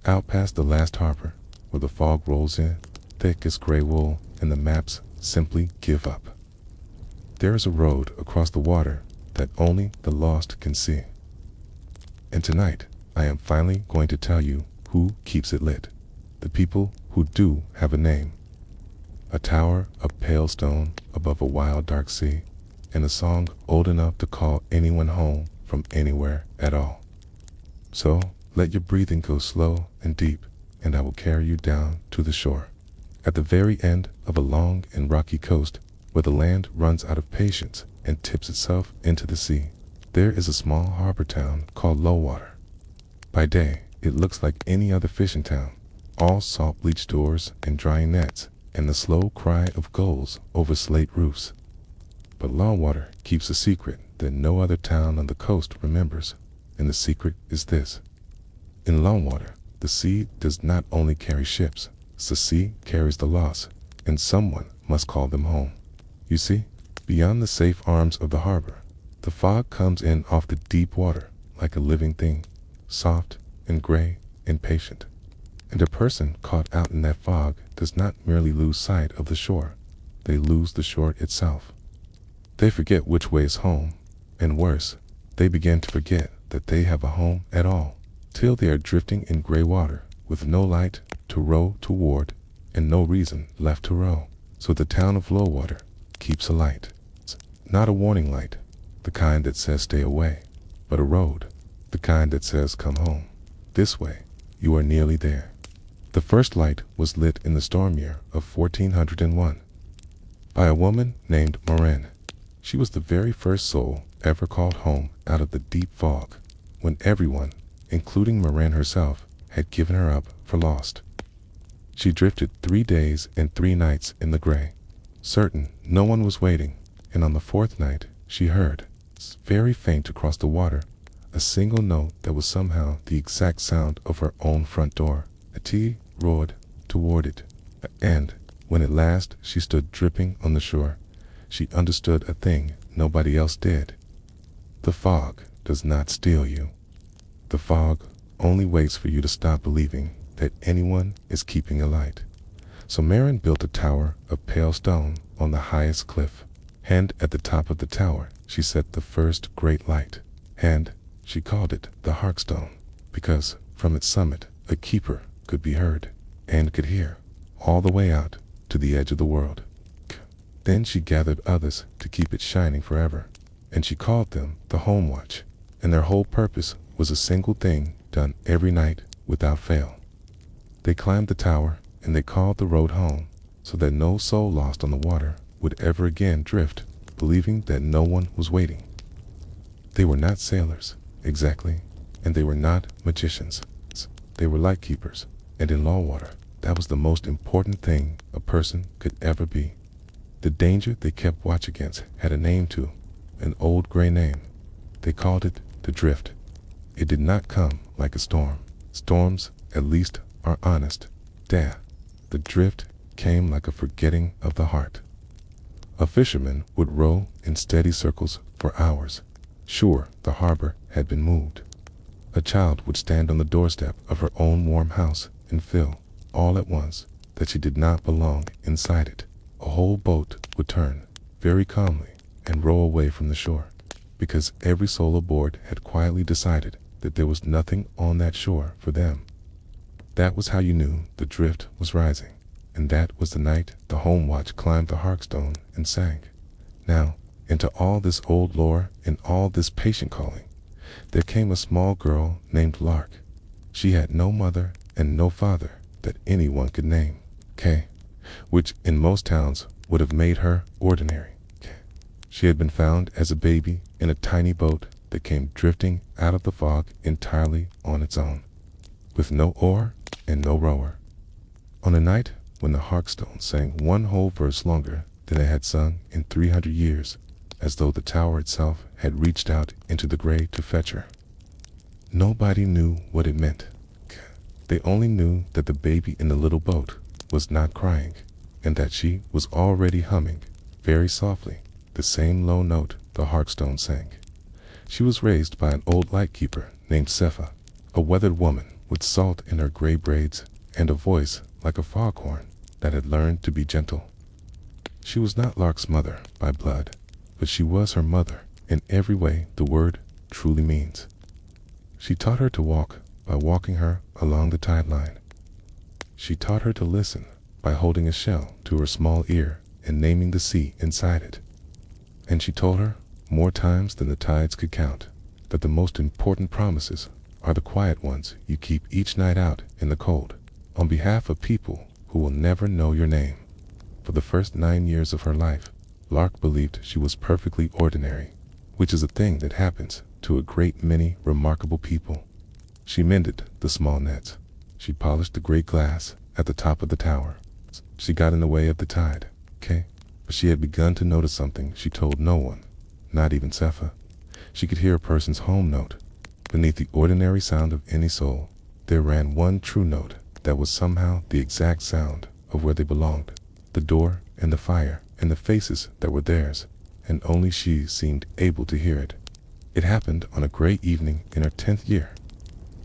Out past the last harbor, where the fog rolls in, thick as gray wool, and the maps simply give up. There is a road across the water that only the lost can see. And tonight, I am finally going to tell you who keeps it lit. The people who do have a name. A tower of pale stone above a wild dark sea, and a song old enough to call anyone home from anywhere at all. So, let your breathing go slow and deep, and I will carry you down to the shore. At the very end of a long and rocky coast, where the land runs out of patience and tips itself into the sea, there is a small harbor town called Lullwater. By day, it looks like any other fishing town, all salt bleach doors and drying nets, and the slow cry of gulls over slate roofs. But Lullwater keeps a secret that no other town on the coast remembers, and the secret is this. In Lullwater, the sea does not only carry ships, the sea carries the lost, and someone must call them home. You see, beyond the safe arms of the harbor, the fog comes in off the deep water like a living thing, soft and gray and patient. And a person caught out in that fog does not merely lose sight of the shore, they lose the shore itself. They forget which way is home, and worse, they begin to forget that they have a home at all, till they are drifting in gray water with no light to row toward and no reason left to row. So the town of Lullwater keeps a light. Not a warning light, the kind that says stay away, but a road, the kind that says come home. This way, you are nearly there. The first light was lit in the storm year of 1401 by a woman named Moran. She was the very first soul ever called home out of the deep fog, when everyone, including Moran herself, had given her up for lost. She drifted 3 days and 3 nights in the gray, certain no one was waiting, and on the 4th night she heard, very faint across the water, a single note that was somehow the exact sound of her own front door. A tea roared toward it, and when at last she stood dripping on the shore, she understood a thing nobody else did. The fog does not steal you. The fog only waits for you to stop believing that anyone is keeping a light. So Marin built a tower of pale stone on the highest cliff, and at the top of the tower she set the first great light, and she called it the Harkstone, because from its summit a keeper could be heard and could hear all the way out to the edge of the world. Then she gathered others to keep it shining forever, and she called them the Home Watch, and their whole purpose was a single thing done every night without fail. They climbed the tower and they called the road home, so that no soul lost on the water would ever again drift, believing that no one was waiting. They were not sailors, exactly, and they were not magicians. They were light keepers, and in Lullwater, that was the most important thing a person could ever be. The danger they kept watch against had a name too, an old gray name. They called it the drift. It did not come like a storm. Storms, at least, are honest. The drift came like a forgetting of the heart. A fisherman would row in steady circles for hours, sure the harbor had been moved. A child would stand on the doorstep of her own warm house and feel, all at once, that she did not belong inside it. A whole boat would turn, very calmly, and row away from the shore, because every soul aboard had quietly decided that there was nothing on that shore for them. That was how you knew the drift was rising, and that was the night the Home Watch climbed the Harkstone and sang. Now, into all this old lore and all this patient calling, there came a small girl named Lark. She had no mother and no father that anyone could name, which in most towns would have made her ordinary. She had been found as a baby in a tiny boat that came drifting out of the fog entirely on its own, with no oar and no rower. On a night when the Harkstone sang one whole verse longer than it had sung in 300 years, as though the tower itself had reached out into the gray to fetch her. Nobody knew what it meant. They only knew that the baby in the little boat was not crying, and that she was already humming, very softly, the same low note the Harkstone sang. She was raised by an old lightkeeper named Sepha, a weathered woman with salt in her gray braids and a voice like a foghorn that had learned to be gentle. She was not Lark's mother by blood, but she was her mother in every way the word truly means. She taught her to walk by walking her along the tide line. She taught her to listen by holding a shell to her small ear and naming the sea inside it. And she told her, more times than the tides could count, that the most important promises are the quiet ones you keep each night out in the cold, on behalf of people who will never know your name. For the first 9 years of her life, Lark believed she was perfectly ordinary, which is a thing that happens to a great many remarkable people. She mended the small nets. She polished the great glass at the top of the tower. She got in the way of the tide, but she had begun to notice something she told no one, not even Sepha. She could hear a person's home note. Beneath the ordinary sound of any soul, there ran one true note that was somehow the exact sound of where they belonged, the door and the fire and the faces that were theirs, and only she seemed able to hear it. It happened on a gray evening in her 10th year.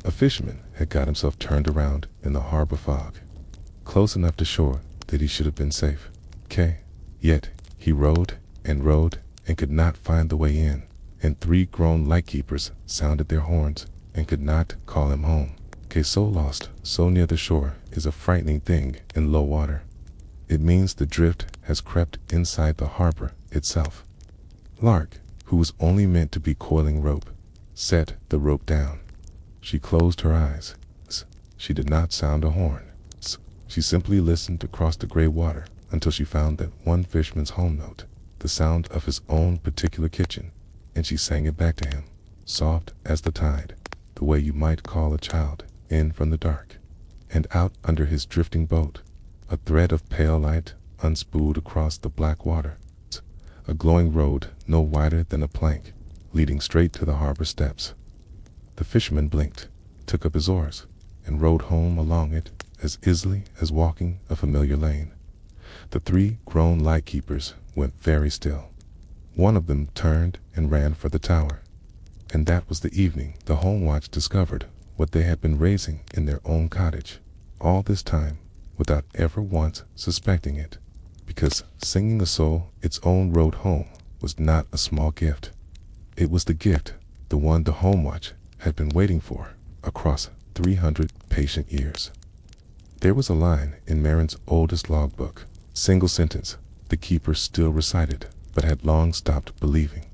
A fisherman had got himself turned around in the harbor fog, close enough to shore that he should have been safe, Yet he rowed and could not find the way in, and 3 grown lightkeepers sounded their horns and could not call him home. So lost, so near the shore is a frightening thing in low water. It means the drift has crept inside the harbor itself. Lark, who was only meant to be coiling rope, set the rope down. She closed her eyes. She did not sound a horn. She simply listened across the gray water until she found that one fisherman's home note, the sound of his own particular kitchen, and she sang it back to him, soft as the tide, the way you might call a child in from the dark. And out under his drifting boat, a thread of pale light unspooled across the black water, a glowing road no wider than a plank, leading straight to the harbor steps. The fisherman blinked, took up his oars, and rowed home along it as easily as walking a familiar lane. The 3 grown lightkeepers went very still. One of them turned and ran for the tower. And that was the evening the home watch discovered what they had been raising in their own cottage, all this time without ever once suspecting it, because singing a soul its own road home was not a small gift. It was the gift, the one the home watch had been waiting for across 300 patient years. There was a line in Marin's oldest logbook, single sentence, the keeper still recited, but had long stopped believing.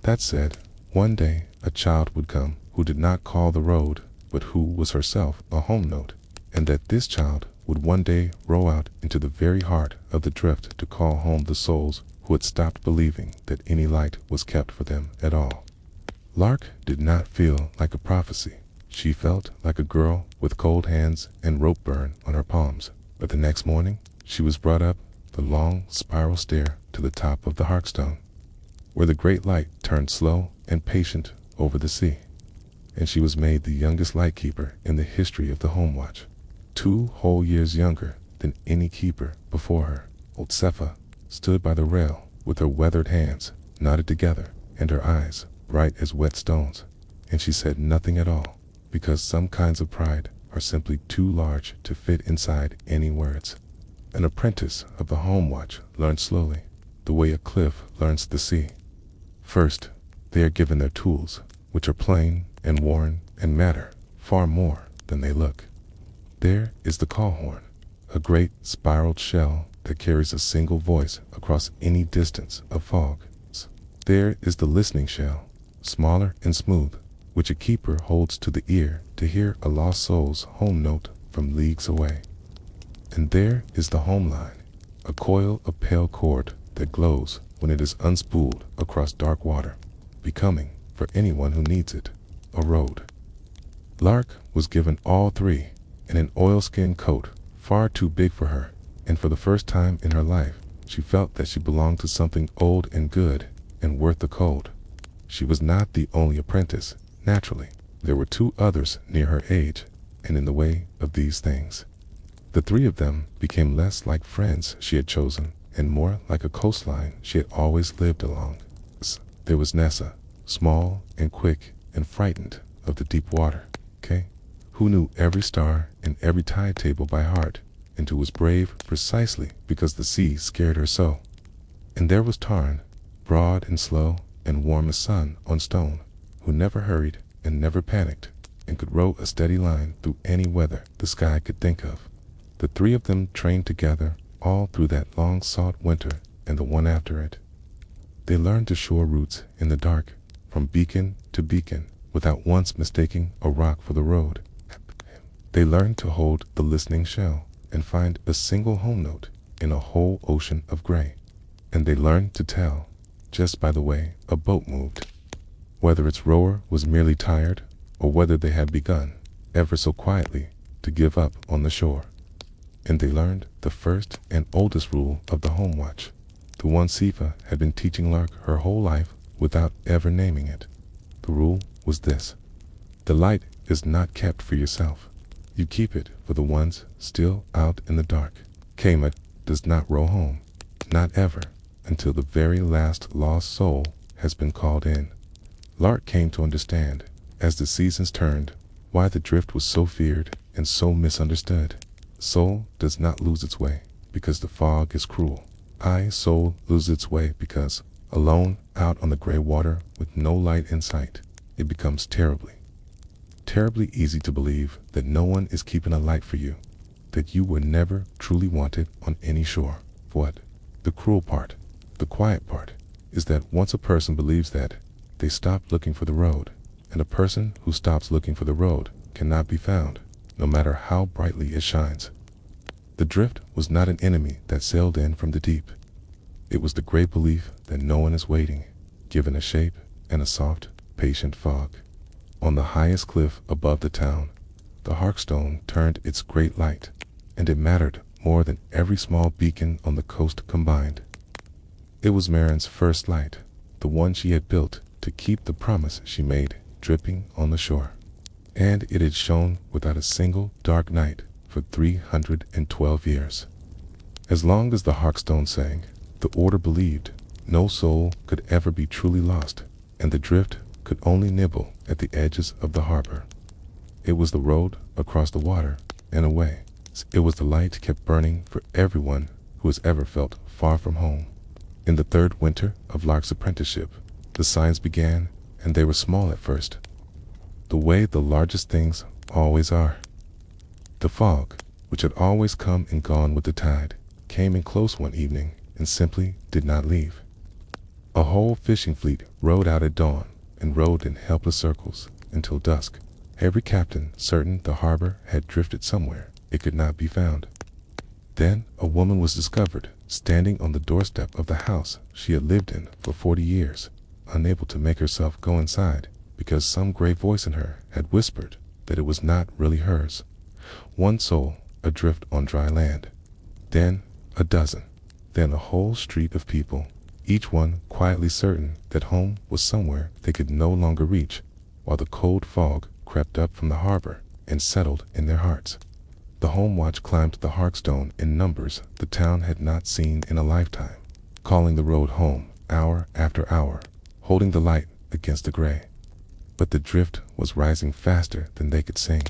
That said, one day a child would come who did not call the road, but who was herself a home note, and that this child would one day row out into the very heart of the drift to call home the souls who had stopped believing that any light was kept for them at all. Lark did not feel like a prophecy. She felt like a girl with cold hands and rope burn on her palms, but the next morning she was brought up the long spiral stair to the top of the Harkstone, where the great light turned slow and patient over the sea, and she was made the youngest lightkeeper in the history of the home watch, 2 whole years younger than any keeper before her. Old Sepha stood by the rail with her weathered hands knotted together and her eyes bright as wet stones, and she said nothing at all, because some kinds of pride are simply too large to fit inside any words. An apprentice of the home watch learns slowly, the way a cliff learns the sea. First, they are given their tools, which are plain and worn and matter far more than they look. There is the call horn, a great spiraled shell that carries a single voice across any distance of fog. There is the listening shell, smaller and smooth, which a keeper holds to the ear to hear a lost soul's home note from leagues away. And there is the home line, a coil of pale cord that glows when it is unspooled across dark water, becoming, for anyone who needs it, a road. Lark was given all 3 in an oilskin coat far too big for her, and for the first time in her life she felt that she belonged to something old and good and worth the cold. She was not the only apprentice, naturally. There were 2 others near her age and in the way of these things. The 3 of them became less like friends she had chosen and more like a coastline she had always lived along. There was Nessa, small and quick and frightened of the deep water, who knew every star and every tide table by heart, and who was brave precisely because the sea scared her so. And there was Tarn, broad and slow and warm as sun on stone, who never hurried and never panicked, and could row a steady line through any weather the sky could think of. The three of them trained together all through that long sought winter and the one after it. They learned to shore routes in the dark, from beacon to beacon, without once mistaking a rock for the road. They learned to hold the listening shell and find a single home note in a whole ocean of gray. And they learned to tell, just by the way a boat moved, whether its rower was merely tired or whether they had begun, ever so quietly, to give up on the shore. And they learned the first and oldest rule of the home watch, the one Sifa had been teaching Lark her whole life without ever naming it. The rule was this: the light is not kept for yourself. You keep it for the ones still out in the dark. Kamet does not row home, not ever, until the very last lost soul has been called in. Lark came to understand, as the seasons turned, why the drift was so feared and so misunderstood. Soul does not lose its way because the fog is cruel. Soul loses its way because, alone out on the gray water with no light in sight, it becomes terribly easy to believe that no one is keeping a light for you, that you were never truly wanted on any shore. What? The cruel part, the quiet part, is that once a person believes that, they stop looking for the road, and a person who stops looking for the road cannot be found, no matter how brightly it shines. The drift was not an enemy that sailed in from the deep. It was the great belief that no one is waiting, given a shape and a soft, patient fog. On the highest cliff above the town, the Harkstone turned its great light, and it mattered more than every small beacon on the coast combined. It was Marin's first light, the one she had built to keep the promise she made dripping on the shore. And it had shone without a single dark night for 312 years. As long as the Harkstone sang, the Order believed no soul could ever be truly lost, and the drift could only nibble at the edges of the harbor. It was the road across the water and away. It was the light kept burning for everyone who has ever felt far from home. In the third winter of Lark's apprenticeship, the signs began, and they were small at first, the way the largest things always are. The fog, which had always come and gone with the tide, came in close one evening and simply did not leave. A whole fishing fleet rowed out at dawn and rowed in helpless circles until dusk, every captain certain the harbor had drifted somewhere it could not be found. Then a woman was discovered standing on the doorstep of the house she had lived in for 40 years, unable to make herself go inside because some gray voice in her had whispered that it was not really hers. One soul adrift on dry land, then a dozen, then a whole street of people, each one quietly certain that home was somewhere they could no longer reach, while the cold fog crept up from the harbor and settled in their hearts. The home watch climbed the Harkstone in numbers the town had not seen in a lifetime, calling the road home hour after hour, holding the light against the gray. But the drift was rising faster than they could sing,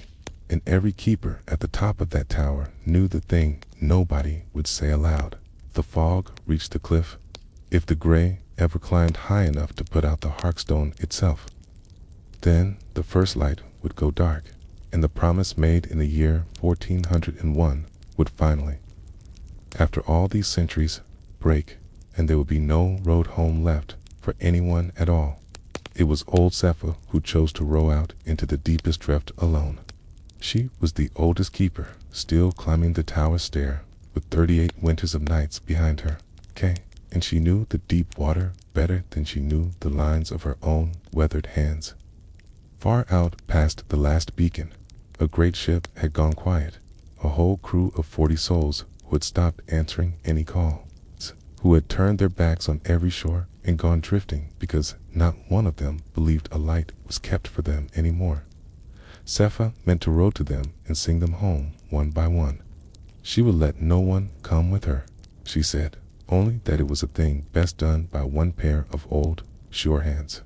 and every keeper at the top of that tower knew the thing nobody would say aloud. The fog reached the cliff, if the gray ever climbed high enough to put out the Harkstone itself. Then the first light would go dark, and the promise made in the year 1401 would finally, after all these centuries, break, and there would be no road home left for anyone at all. It was old Sepha who chose to row out into the deepest drift alone. She was the oldest keeper, still climbing the tower stair, with 38 winters of nights behind her. And she knew the deep water better than she knew the lines of her own weathered hands. Far out past the last beacon, a great ship had gone quiet, a whole crew of 40 souls who had stopped answering any call, who had turned their backs on every shore and gone drifting because not one of them believed a light was kept for them anymore. Sepha meant to row to them and sing them home one by one. She would let no one come with her, she said, only that it was a thing best done by one pair of old, sure hands.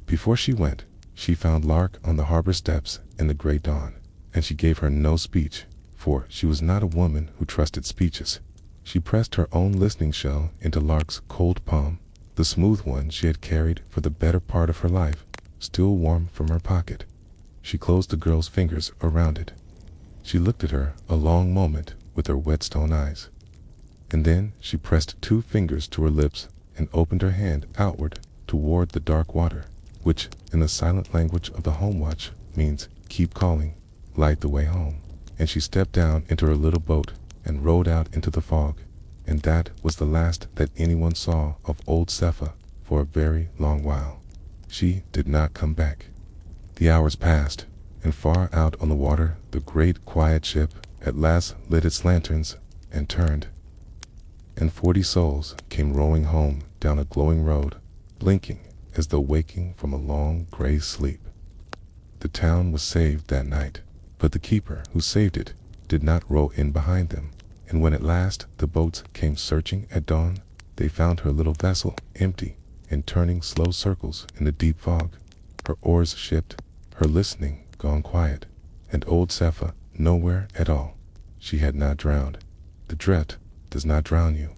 Before she went, she found Lark on the harbor steps in the gray dawn, and she gave her no speech, for she was not a woman who trusted speeches. She pressed her own listening shell into Lark's cold palm, the smooth one she had carried for the better part of her life, still warm from her pocket. She closed the girl's fingers around it. She looked at her a long moment with her wet stone eyes, and then she pressed 2 fingers to her lips and opened her hand outward toward the dark water, which, in the silent language of the home watch, means keep calling, light the way home. And she stepped down into her little boat and rowed out into the fog, and that was the last that anyone saw of old Sepha for a very long while. She did not come back. The hours passed, and far out on the water the great quiet ship at last lit its lanterns and turned, and 40 souls came rowing home down a glowing road, blinking as though waking from a long gray sleep. The town was saved that night, but the keeper who saved it did not row in behind them, and when at last the boats came searching at dawn, they found her little vessel empty and turning slow circles in the deep fog, her oars shipped, her listening gone quiet, and old Sepha nowhere at all. She had not drowned. The drift does not drown you.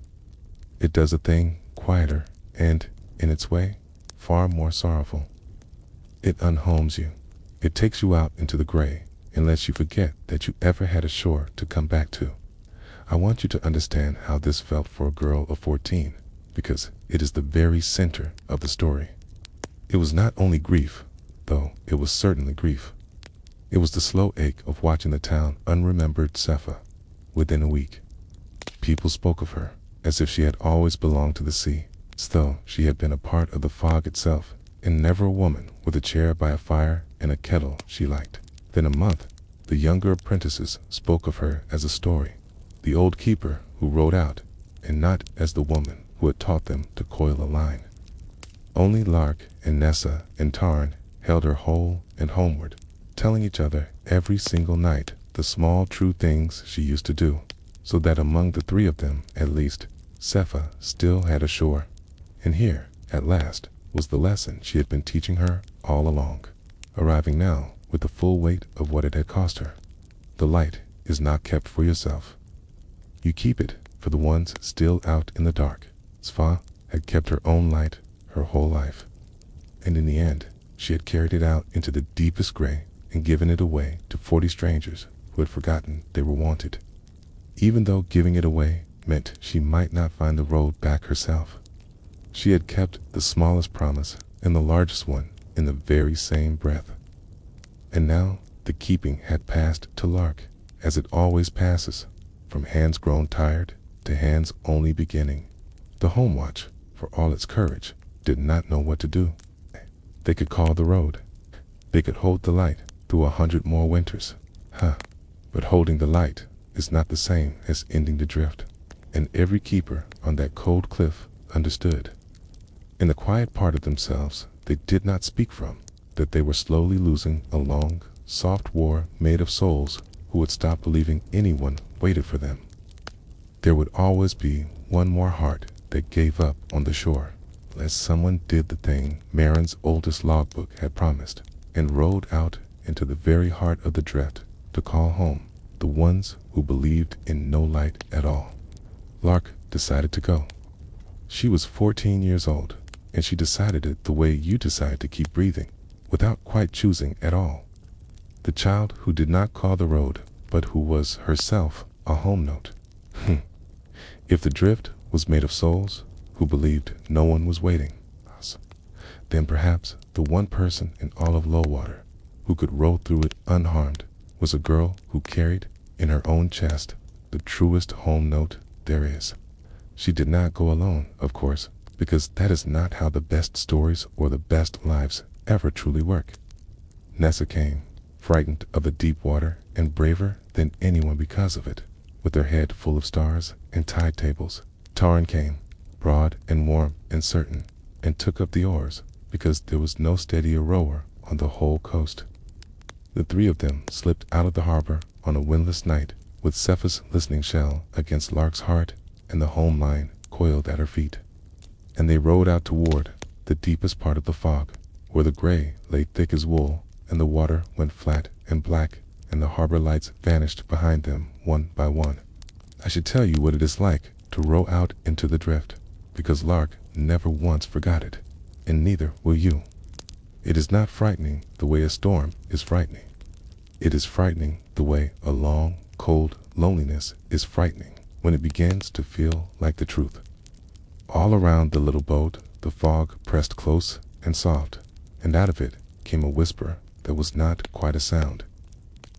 It does a thing quieter and, in its way, far more sorrowful. It unhomes you. It takes you out into the gray and lets you forget that you ever had a shore to come back to. I want you to understand how this felt for a girl of 14, because it is the very center of the story. It was not only grief, though it was certainly grief. It was the slow ache of watching the town unremembered Sepha within a week. People spoke of her as if she had always belonged to the sea, as though she had been a part of the fog itself, and never a woman with a chair by a fire and a kettle she liked. Then a month, the younger apprentices spoke of her as a story, the old keeper who rowed out, and not as the woman who had taught them to coil a line. Only Lark and Nessa and Tarn held her whole and homeward, telling each other every single night the small true things she used to do, so that among the 3 of them, at least, Sepha still had a shore. And here, at last, was the lesson she had been teaching her all along, arriving now with the full weight of what it had cost her. The light is not kept for yourself. You keep it for the ones still out in the dark. Sva had kept her own light her whole life, and in the end, she had carried it out into the deepest gray and given it away to 40 strangers who had forgotten they were wanted, even though giving it away meant she might not find the road back herself. She had kept the smallest promise and the largest one in the very same breath. And now the keeping had passed to Lark, as it always passes, from hands grown tired to hands only beginning. The home watch, for all its courage, did not know what to do. They could call the road. They could hold the light through 100 more winters. But holding the light is not the same as ending the drift, and every keeper on that cold cliff understood. In the quiet part of themselves they did not speak from, that they were slowly losing a long, soft war made of souls who would stop believing anyone waited for them. There would always be one more heart that gave up on the shore, lest someone did the thing Marin's oldest logbook had promised, and rowed out into the very heart of the drift to call home the ones who believed in no light at all. Lark decided to go. She was 14 years old, and she decided it the way you decide to keep breathing, without quite choosing at all. The child who did not call the road, but who was herself a home note. If the drift was made of souls who believed no one was waiting, then perhaps the one person in all of Lullwater who could row through it unharmed was a girl who carried in her own chest the truest home note there is. She did not go alone, of course, because that is not how the best stories or the best lives ever truly work. Nessa came, frightened of the deep water and braver than anyone because of it, with her head full of stars and tide tables. Tarn came, broad and warm and certain, and took up the oars, because there was no steadier rower on the whole coast. The 3 of them slipped out of the harbor on a windless night, with Sepha's listening shell against Lark's heart and the home line coiled at her feet. And they rowed out toward the deepest part of the fog, where the gray lay thick as wool and the water went flat and black and the harbor lights vanished behind them one by one. I should tell you what it is like to row out into the drift, because Lark never once forgot it, and neither will you. It is not frightening the way a storm is frightening. It is frightening the way a long, cold loneliness is frightening when it begins to feel like the truth. All around the little boat, the fog pressed close and soft, and out of it came a whisper that was not quite a sound.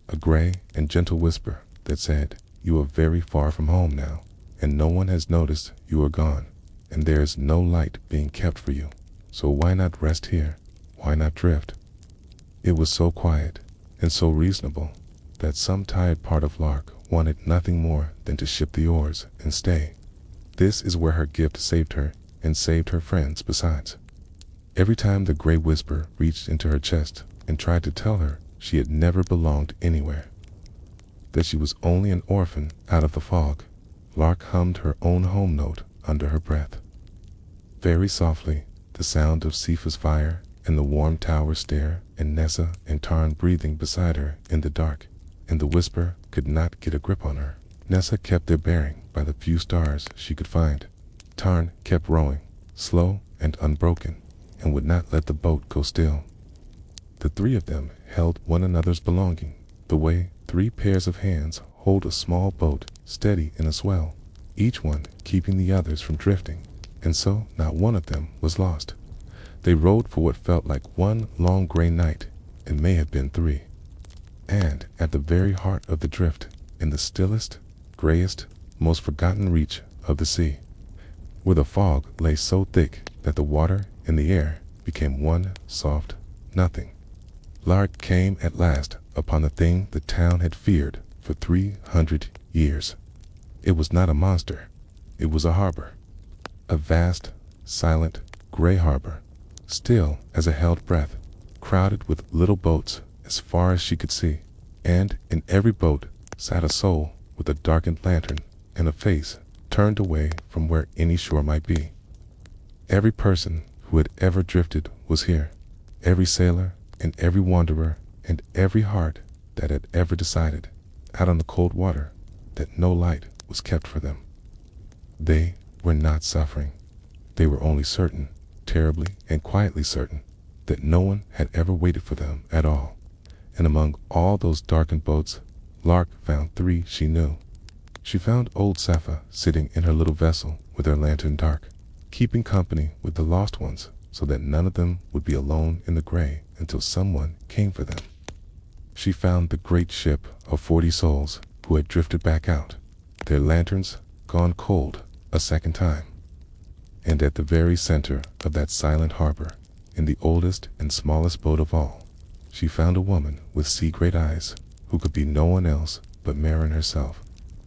A gray and gentle whisper that said, "You are very far from home now, and no one has noticed you are gone, and there is no light being kept for you. So why not rest here? Why not drift?" It was so quiet and so reasonable that some tired part of Lark wanted nothing more than to ship the oars and stay. This is where her gift saved her and saved her friends besides. Every time the gray whisper reached into her chest and tried to tell her she had never belonged anywhere, that she was only an orphan out of the fog, Lark hummed her own home note under her breath. Very softly, the sound of Sifa's fire and the warm tower stare and Nessa and Tarn breathing beside her in the dark, and the whisper could not get a grip on her. Nessa kept their bearing by the few stars she could find. Tarn kept rowing, slow and unbroken, and would not let the boat go still. The three of them held one another's belonging, the way 3 pairs of hands hold a small boat steady in a swell, each one keeping the others from drifting, and so not one of them was lost. They rowed for what felt like one long gray night, and may have been 3. And at the very heart of the drift, in the stillest, grayest, most forgotten reach of the sea, where the fog lay so thick that the water and the air became one soft nothing, Lark came at last upon the thing the town had feared for 300 years. It was not a monster, it was a harbor. A vast, silent, gray harbor, still as a held breath, crowded with little boats as far as she could see, and in every boat sat a soul with a darkened lantern and a face turned away from where any shore might be. Every person who had ever drifted was here, every sailor and every wanderer and every heart that had ever decided, out on the cold water, that no light was kept for them. They were not suffering. They were only certain, terribly and quietly certain, that no one had ever waited for them at all. And among all those darkened boats, Lark found 3 she knew. She found old Safa sitting in her little vessel with her lantern dark, keeping company with the lost ones so that none of them would be alone in the gray until someone came for them. She found the great ship of 40 souls who had drifted back out, their lanterns gone cold a second time. And at the very center of that silent harbor, in the oldest and smallest boat of all, she found a woman with sea-great eyes who could be no one else but Marin herself,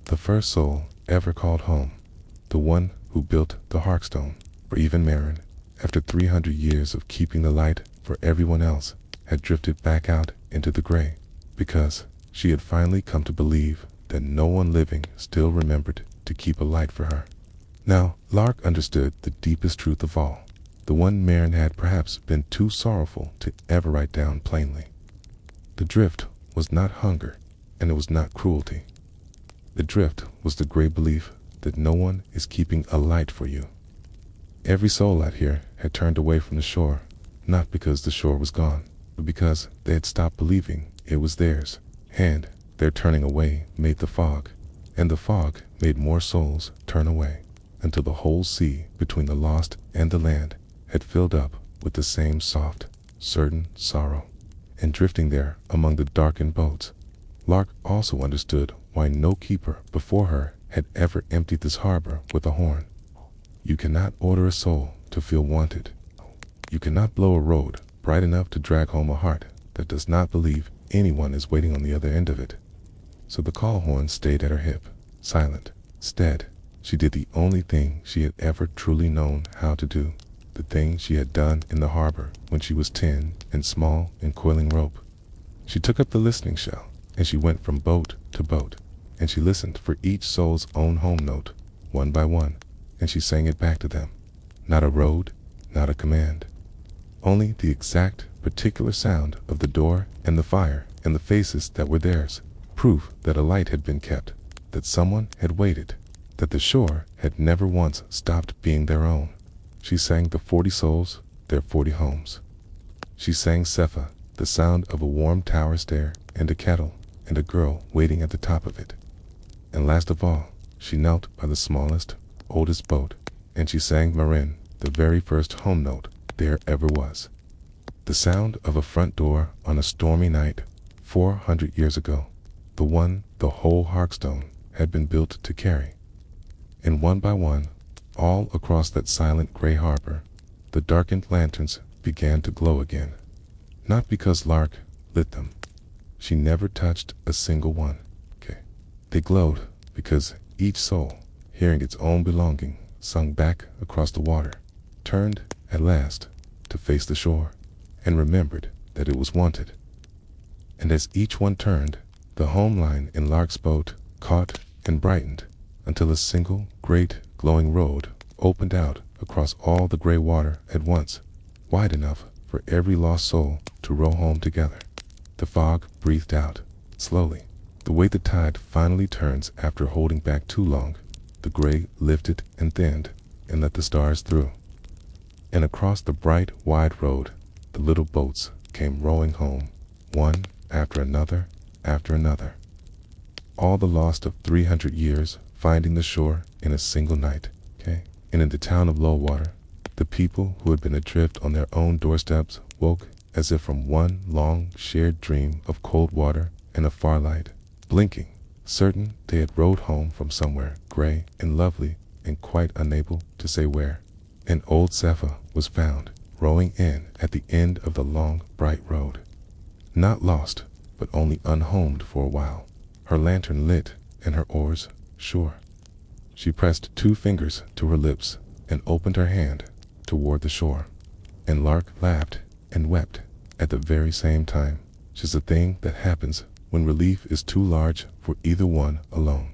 the first soul ever called home, the one who built the Harkstone, for even Marin, after 300 years of keeping the light for everyone else, had drifted back out into the gray, because she had finally come to believe that no one living still remembered to keep a light for her. Now, Lark understood the deepest truth of all, the one Marin had perhaps been too sorrowful to ever write down plainly. The drift was not hunger, and it was not cruelty. The drift was the gray belief that no one is keeping a light for you. Every soul out here had turned away from the shore, not because the shore was gone, but because they had stopped believing it was theirs, and their turning away made the fog, and the fog made more souls turn away, until the whole sea between the lost and the land had filled up with the same soft, certain sorrow. And drifting there among the darkened boats, Lark also understood why no keeper before her had ever emptied this harbor with a horn. You cannot order a soul to feel wanted. You cannot blow a road bright enough to drag home a heart that does not believe anyone is waiting on the other end of it. So the call horn stayed at her hip, silent, stead. She did the only thing she had ever truly known how to do, the thing she had done in the harbor when she was 10 and small and coiling rope. She took up the listening shell, and she went from boat to boat, and she listened for each soul's own home note, one by one, and she sang it back to them. Not a road, not a command. Only the exact, particular sound of the door and the fire and the faces that were theirs, proof that a light had been kept, that someone had waited, that the shore had never once stopped being their own. She sang the 40 souls, their 40 homes. She sang Sepha, the sound of a warm tower stair and a kettle and a girl waiting at the top of it. And last of all, she knelt by the smallest, oldest boat, and she sang Marin, the very first home note there ever was. The sound of a front door on a stormy night 400 years ago, the one the whole Harkstone had been built to carry. And one by one, all across that silent gray harbor, the darkened lanterns began to glow again. Not because Lark lit them. She never touched a single one. They glowed because each soul, hearing its own belonging sung back across the water, turned at last to face the shore and remembered that it was wanted. And as each one turned, the home line in Lark's boat caught and brightened until a single great glowing road opened out across all the gray water at once, wide enough for every lost soul to row home together. The fog breathed out, slowly, the way the tide finally turns after holding back too long. The gray lifted and thinned and let the stars through. And across the bright, wide road, the little boats came rowing home, one after another after another. All the lost of 300 years finding the shore in a single night. And in the town of Lullwater, the people who had been adrift on their own doorsteps woke as if from one long shared dream of cold water and a far light, blinking, certain they had rowed home from somewhere gray and lovely and quite unable to say where. And old Sepha was found, rowing in at the end of the long, bright road. Not lost, but only unhomed for a while, her lantern lit and her oars sure. She pressed 2 fingers to her lips and opened her hand toward the shore. And Lark laughed and wept at the very same time, just a thing that happens when relief is too large for either one alone.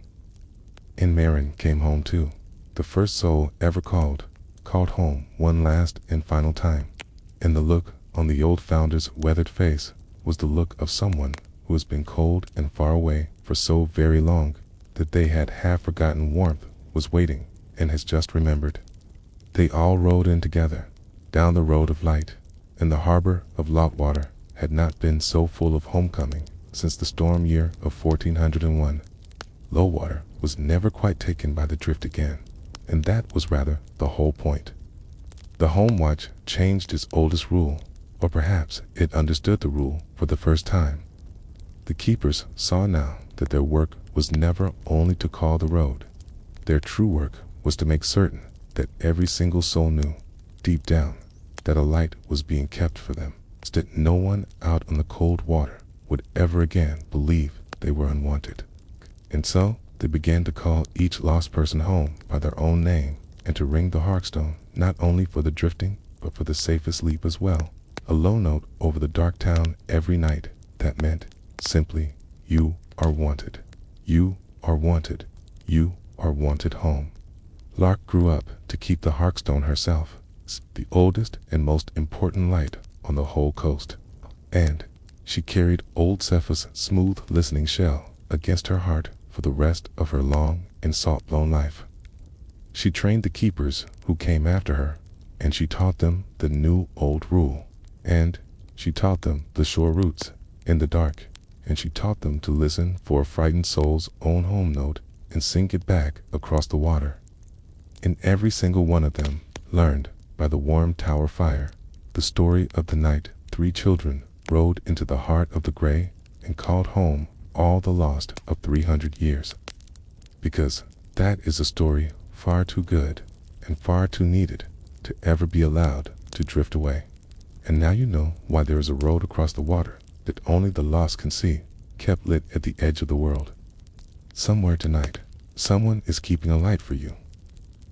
And Marin came home too, the first soul ever called home one last and final time. And the look on the old founder's weathered face was the look of someone who has been cold and far away for so very long that they had half forgotten warmth was waiting and has just remembered. They all rowed in together, down the road of light, and the harbor of Lullwater had not been so full of homecoming since the storm year of 1401. Lullwater was never quite taken by the drift again, and that was rather the whole point. The home watch changed its oldest rule, or perhaps it understood the rule for the first time. The keepers saw now that their work was never only to call the road. Their true work was to make certain that every single soul knew, deep down, that a light was being kept for them, so that no one out on the cold water would ever again believe they were unwanted. And so they began to call each lost person home by their own name and to ring the Harkstone not only for the drifting but for the safest sleep as well, a low note over the dark town every night that meant simply, you are wanted. You are wanted. You are wanted home. Lark grew up to keep the Harkstone herself, the oldest and most important light on the whole coast. And she carried old Sepha's smooth listening shell against her heart for the rest of her long and salt-blown life. She trained the keepers who came after her, and she taught them the new old rule, and she taught them the shore roots in the dark, and she taught them to listen for a frightened soul's own home note and sing it back across the water. And every single one of them learned by the warm tower fire the story of the night 3 children rode into the heart of the gray and called home all the lost of 300 years. Because that is a story far too good and far too needed to ever be allowed to drift away. And now you know why there is a road across the water that only the lost can see, kept lit at the edge of the world. Somewhere tonight, someone is keeping a light for you.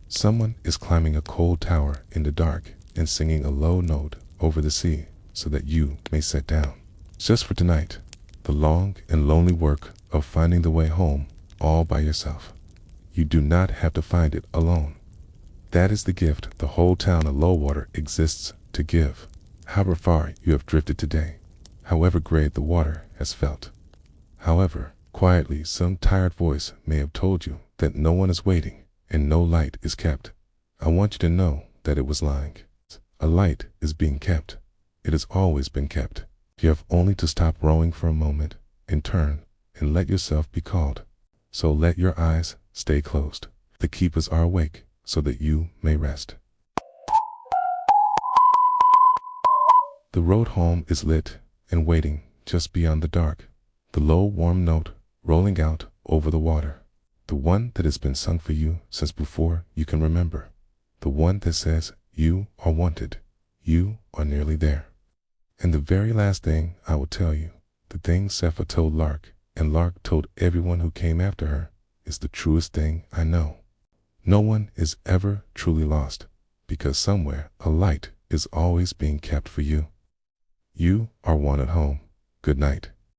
Someone is climbing a cold tower in the dark and singing a low note over the sea so that you may sit down. Just for tonight, the long and lonely work of finding the way home all by yourself. You do not have to find it alone. That is the gift the whole town of Lullwater exists to give. However far you have drifted today, however gray the water has felt. However quietly some tired voice may have told you that no one is waiting and no light is kept. I want you to know that it was lying. A light is being kept. It has always been kept. You have only to stop rowing for a moment and turn and let yourself be called. So let your eyes stay closed. The keepers are awake so that you may rest. The road home is lit and waiting just beyond the dark. The low warm note rolling out over the water. The one that has been sung for you since before you can remember. The one that says you are wanted. You are nearly there. And the very last thing I will tell you, the thing Zephyr told Lark, and Lark told everyone who came after her, is the truest thing I know. No one is ever truly lost, because somewhere a light is always being kept for you. You are wanted home. Good night.